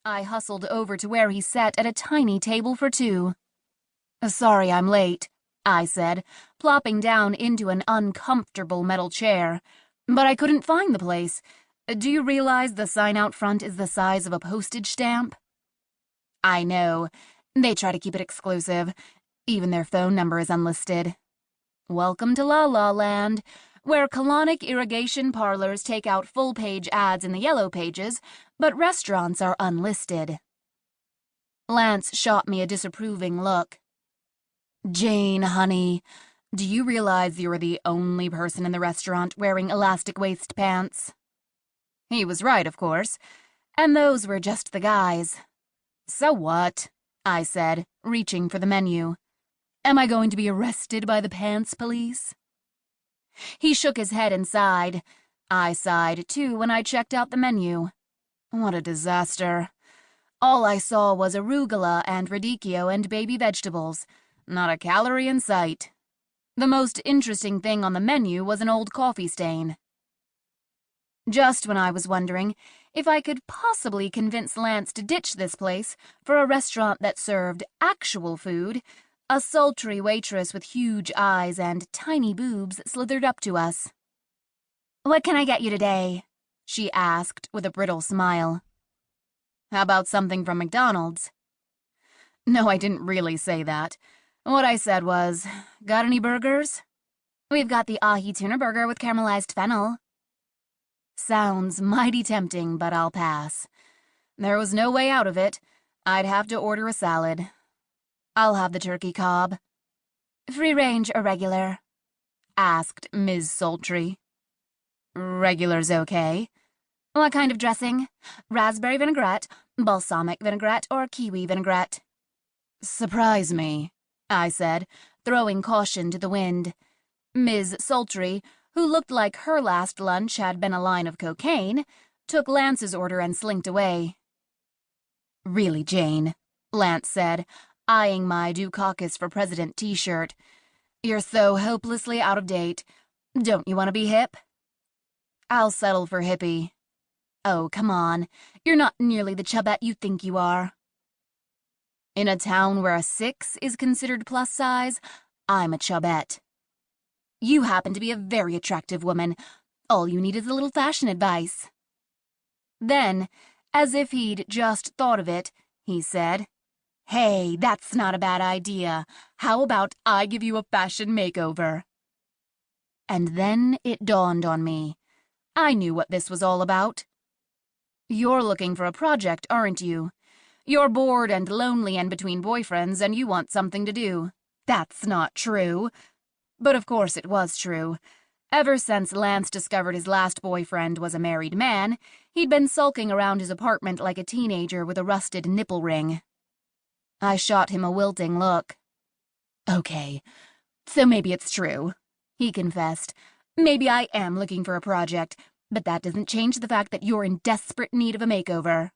I hustled over to where he sat at a tiny table for two. "Sorry I'm late," I said, plopping down into an uncomfortable metal chair. "But I couldn't find the place. Do you realize the sign out front is the size of a postage stamp?" "I know. They try to keep it exclusive. Even their phone number is unlisted. Welcome to La La Land, where colonic irrigation parlors take out full-page ads in the yellow pages, but restaurants are unlisted." Lance shot me a disapproving look. "Jaine, honey, do you realize you're the only person in the restaurant wearing elastic waist pants?" He was right, of course, and those were just the guys. "So what?" I said, reaching for the menu. "Am I going to be arrested by the pants police?" He shook his head and sighed. I sighed, too, when I checked out the menu. What a disaster. All I saw was arugula and radicchio and baby vegetables. Not a calorie in sight. The most interesting thing on the menu was an old coffee stain. Just when I was wondering if I could possibly convince Lance to ditch this place for a restaurant that served actual food, a sultry waitress with huge eyes and tiny boobs slithered up to us. "What can I get you today?" she asked with a brittle smile. "How about something from McDonald's?" No, I didn't really say that. What I said was, "Got any burgers?" "We've got the ahi tuna burger with caramelized fennel." Sounds mighty tempting, but I'll pass. There was no way out of it. I'd have to order a salad. "I'll have the turkey cob." "Free range or regular?" asked Ms. Sultry. "Regular's okay." "What kind of dressing? Raspberry vinaigrette, balsamic vinaigrette, or kiwi vinaigrette?" "Surprise me," I said, throwing caution to the wind. Ms. Sultry, who looked like her last lunch had been a line of cocaine, took Lance's order and slinked away. "Really, Jaine," Lance said, eyeing my Dukakis for President t-shirt. "You're so hopelessly out of date. Don't you want to be hip?" "I'll settle for hippie." "Oh, come on. You're not nearly the chubette you think you are." In a town where a 6 is considered plus size, I'm a chubette. "You happen to be a very attractive woman. All you need is a little fashion advice." Then, as if he'd just thought of it, he said, "Hey, that's not a bad idea. How about I give you a fashion makeover?" And then it dawned on me. I knew what this was all about. "You're looking for a project, aren't you? You're bored and lonely and between boyfriends and you want something to do. That's not true." But of course it was true. Ever since Lance discovered his last boyfriend was a married man, he'd been sulking around his apartment like a teenager with a rusted nipple ring. I shot him a wilting look. "Okay, so maybe it's true," he confessed. "Maybe I am looking for a project, but that doesn't change the fact that you're in desperate need of a makeover."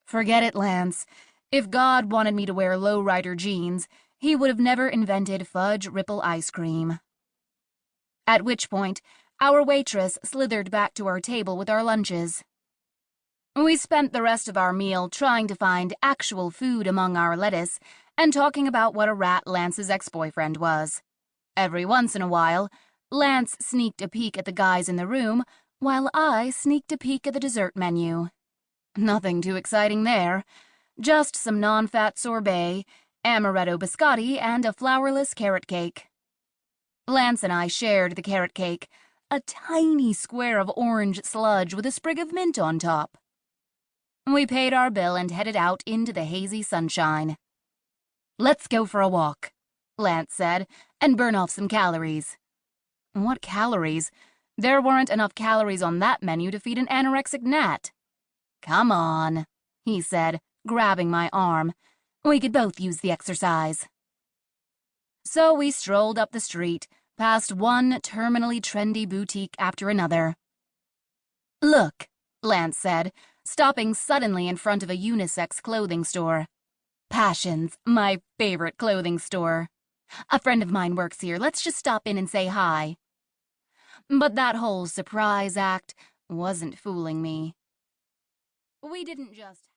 Forget it, Lance. If God wanted me to wear lowrider jeans, he would have never invented fudge ripple ice cream. At which point, our waitress slithered back to our table with our lunches. We spent the rest of our meal trying to find actual food among our lettuce and talking about what a rat Lance's ex-boyfriend was. Every once in a while, Lance sneaked a peek at the guys in the room, while I sneaked a peek at the dessert menu. Nothing too exciting there. Just some non-fat sorbet, amaretto biscotti, and a flourless carrot cake. Lance and I shared the carrot cake, a tiny square of orange sludge with a sprig of mint on top. We paid our bill and headed out into the hazy sunshine. "Let's go for a walk," Lance said, "and burn off some calories." What calories? There weren't enough calories on that menu to feed an anorexic gnat. "Come on," he said, grabbing my arm. "We could both use the exercise." So we strolled up the street, past one terminally trendy boutique after another. "Look," Lance said, stopping suddenly in front of a unisex clothing store. "Passions, my favorite clothing store. A friend of mine works here. Let's just stop in and say hi." But that whole surprise act wasn't fooling me. We didn't just